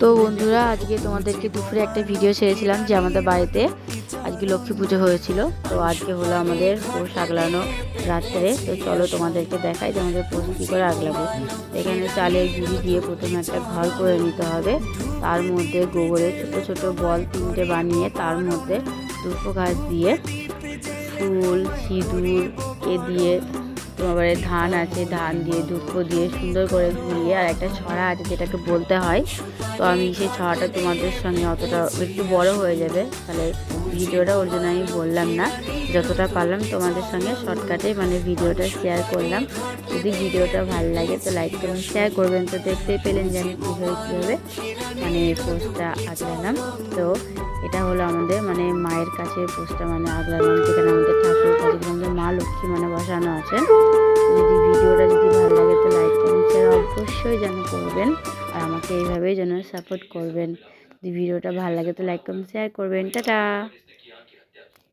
তো বন্ধুরা, আজকে তোমাদেরকে দুপুরে একটা ভিডিও ছেড়েছিলাম যে আমাদের বাড়িতে আজকে লক্ষ্মী পুজো হয়েছিল। তো আজকে হলো আমাদের পোষ আগলানো রাত্রে। তো চলো তোমাদেরকে দেখাই যে আমাদের পোষ কী করে আগলাবো। এখানে চালের গুঁড়ি দিয়ে প্রথমে একটা ঘর করে নিতে হবে। তার মধ্যে গোবরের ছোট ছোট বল 3টে বানিয়ে তার মধ্যে দুটো গাছ দিয়ে ফুল সিঁদুর দিয়ে তোমার ধান আছে, ধান দিয়ে দুঃখ দিয়ে সুন্দর করে ঘুরিয়ে আর একটা ছড়া আছে যেটাকে বলতে হয়। তো আমি সেই ছড়াটা তোমাদের সঙ্গে অতটা একটু বড় হয়ে যাবে, তাহলে ভিডিওটা ওর জন্য আমি বললাম না, যতটা পারলাম তোমাদের সঙ্গে শর্টকাটে ভিডিওটা শেয়ার করলাম। যদি ভিডিওটা ভালো লাগে তো লাইক করবেন, শেয়ার করবেন। তো দেখতেই পেলেন যে আমি কীভাবে পোস্টটা আগলালাম। তো এটা হলো আমাদের মায়ের কাছে পোস্টটা আগলালাম, যেখানে আমাদের ঠাকুর কাছে আমাদের মা লক্ষ্মী বসানো আছে। যদি ভিডিওটা ভালো লাগে তো লাইক করুন, শেয়ার অবশ্যই যেন করবেন, আর আমাকে এইভাবেই যেন সাপোর্ট করবেন। যদি ভিডিওটা ভালো লাগে তো লাইক করুন, শেয়ার করবেন। টাটা।